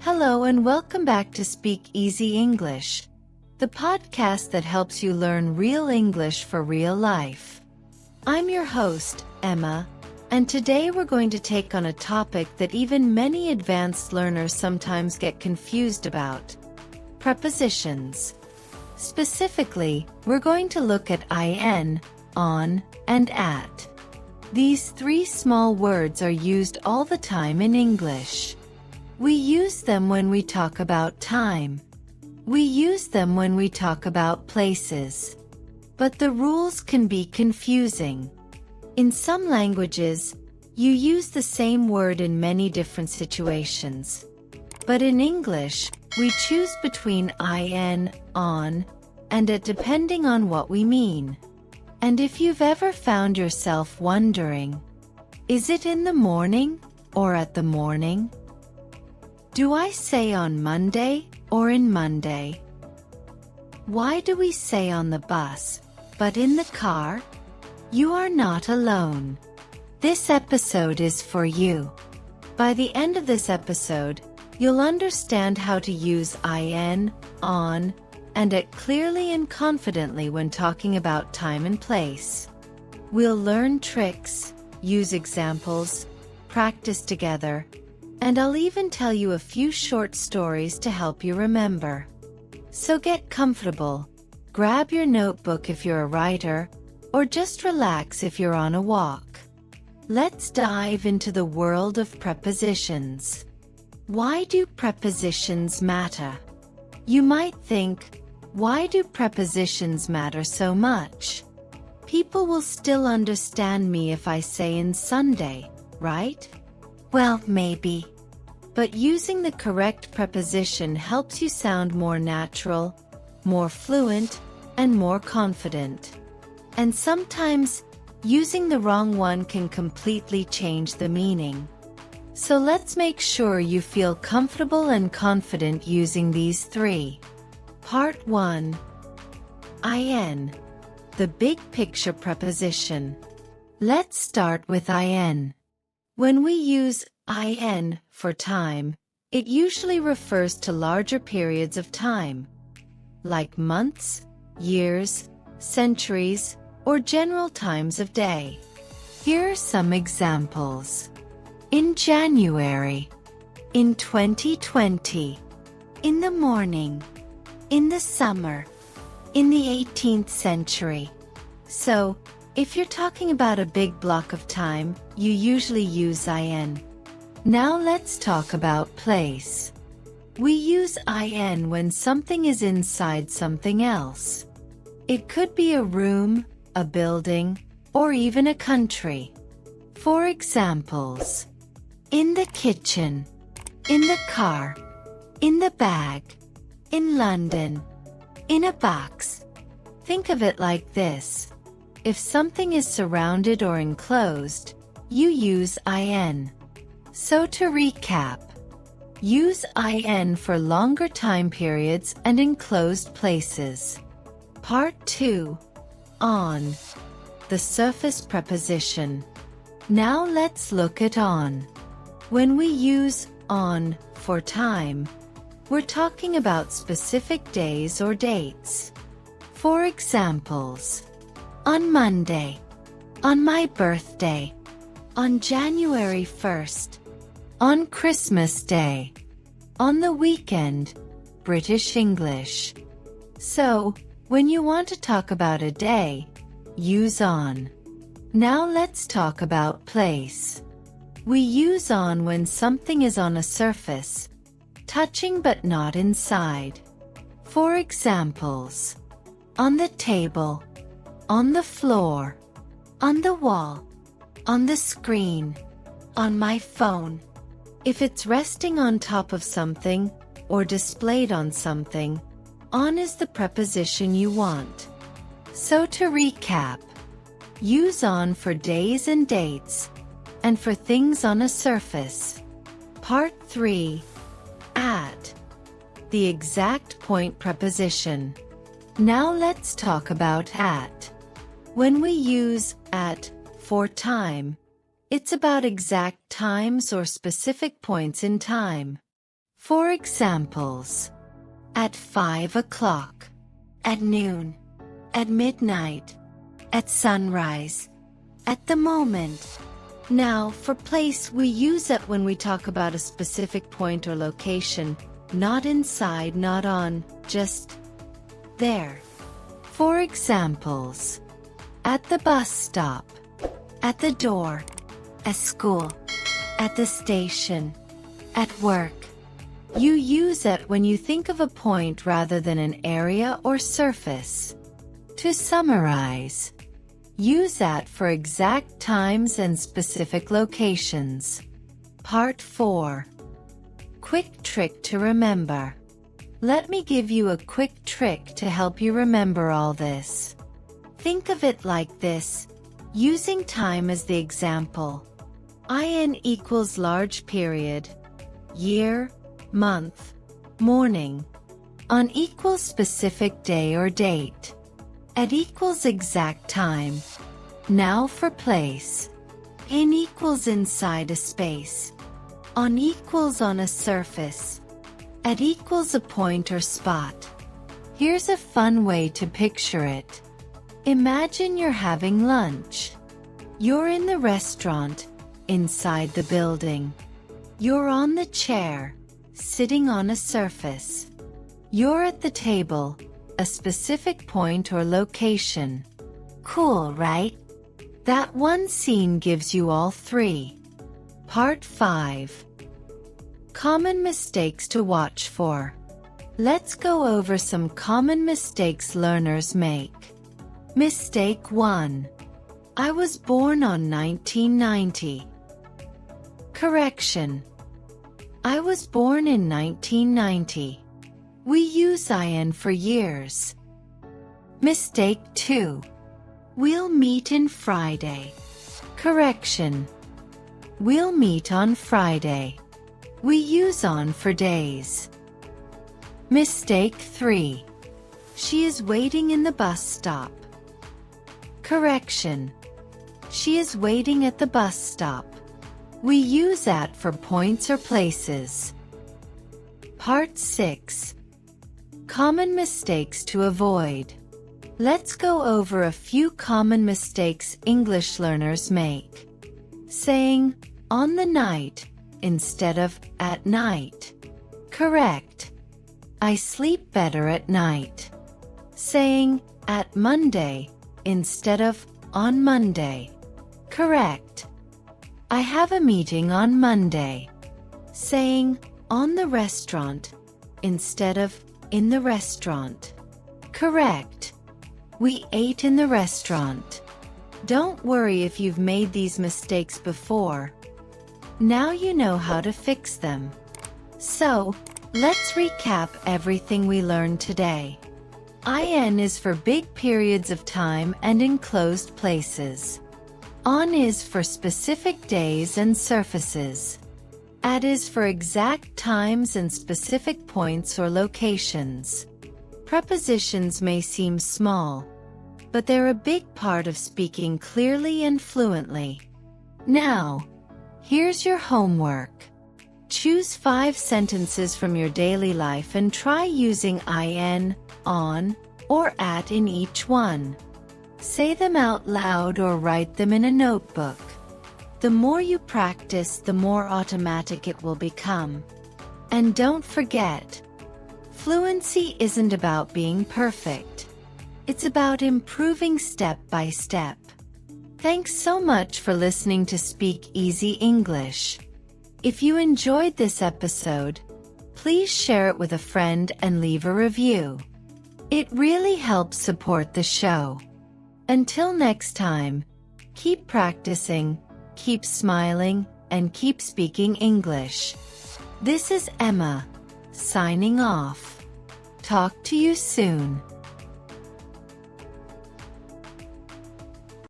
Hello and welcome back to Speak Easy English, the podcast that helps you learn real English for real life. I'm your host, Emma, and today we're going to take on a topic that even many advanced learners sometimes get confused about: prepositions. Specifically, we're going to look at in, on, and at. These three small words are used all the time in English. We use them when we talk about time. We use them when we talk about places. But the rules can be confusing. In some languages, you use the same word in many different situations. But in English, we choose between in, on, and at depending on what we mean. And if you've ever found yourself wondering, is it in the morning or at the morning? Do I say on Monday or in Monday? Why do we say on the bus, but in the car? You are not alone. This episode is for you. By the end of this episode, you'll understand how to use in, on, and at clearly and confidently when talking about time and place. We'll learn tricks, use examples, practice together, and I'll even tell you a few short stories to help you remember. So get comfortable, grab your notebook if you're a writer, or just relax if you're on a walk. Let's dive into the world of prepositions. Why do prepositions matter? You might think, why do prepositions matter so much? People will still understand me if I say in Sunday, right? Well, maybe. But using the correct preposition helps you sound more natural, more fluent, and more confident. And sometimes, using the wrong one can completely change the meaning. So let's make sure you feel comfortable and confident using these three. Part 1. In. The big picture preposition. Let's start with in. When we use in for time, it usually refers to larger periods of time, like months, years, centuries, or general times of day. Here are some examples. In January, in 2020, in the morning, in the summer, in the 18th century. So, if you're talking about a big block of time, you usually use in. Now let's talk about place. We use in when something is inside something else. It could be a room, a building, or even a country. For examples, in the kitchen, in the car, in the bag, in London, in a box. Think of it like this. If something is surrounded or enclosed, you use in. So to recap, use in for longer time periods and enclosed places. Part 2. On. The surface preposition. Now let's look at on. When we use on for time, we're talking about specific days or dates. For examples, on Monday, on my birthday, on January 1st, on Christmas Day, on the weekend, British English. So, when you want to talk about a day, use on. Now let's talk about place. We use on when something is on a surface, touching but not inside. For examples, on the table, on the floor, on the wall, on the screen, on my phone. If it's resting on top of something or displayed on something, on is the preposition you want. So to recap, use on for days and dates, and for things on a surface. Part 3. At. The exact point preposition. Now let's talk about at. When we use at for time, it's about exact times or specific points in time. For examples: at 5 o'clock, at noon, at midnight, at sunrise, at the moment. Now, for place, we use it when we talk about a specific point or location, not inside, not on, just there. For examples: at the bus stop, at the door, at school, at the station, at work. You use it when you think of a point rather than an area or surface. To summarize, use at for exact times and specific locations. Part 4. Quick trick to remember. Let me give you a quick trick to help you remember all this. Think of it like this, using time as the example. IN equals large period, year, month, morning. On equals specific day or date. At equals exact time. Now for place. In equals inside a space. On equals on a surface. At equals a point or spot. Here's a fun way to picture it. Imagine you're having lunch. You're in the restaurant, inside the building. You're on the chair, sitting on a surface. You're at the table, a specific point or location. Cool, right? That one scene gives you all three. Part 5. Common mistakes to watch for. Let's go over some common mistakes learners make. Mistake 1. I was born on 1990. Correction. I was born in 1990. We use IN for years. Mistake 2. We'll meet in Friday. Correction. We'll meet on Friday. We use on for days. Mistake 3. She is waiting in the bus stop. Correction. She is waiting at the bus stop. We use at for points or places. Part 6. Common mistakes to avoid. Let's go over a few common mistakes English learners make. Saying, on the night, instead of at night. Correct. I sleep better at night. Saying, at Monday, instead of on Monday. Correct. I have a meeting on Monday. Saying, on the restaurant, instead of in the restaurant. Correct. We ate in the restaurant. Don't worry if you've made these mistakes before. Now you know how to fix them. So, let's recap everything we learned today. IN is for big periods of time and enclosed places. On is for specific days and surfaces. At is for exact times and specific points or locations. Prepositions may seem small, but they're a big part of speaking clearly and fluently. Now, here's your homework. Choose 5 sentences from your daily life and try using IN, on, or at in each one. Say them out loud or write them in a notebook. The more you practice, the more automatic it will become. And don't forget, fluency isn't about being perfect. It's about improving step by step. Thanks so much for listening to Speak Easy English. If you enjoyed this episode, please share it with a friend and leave a review. It really helps support the show. Until next time, keep practicing, keep smiling, and keep speaking English. This is Emma, signing off. Talk to you soon.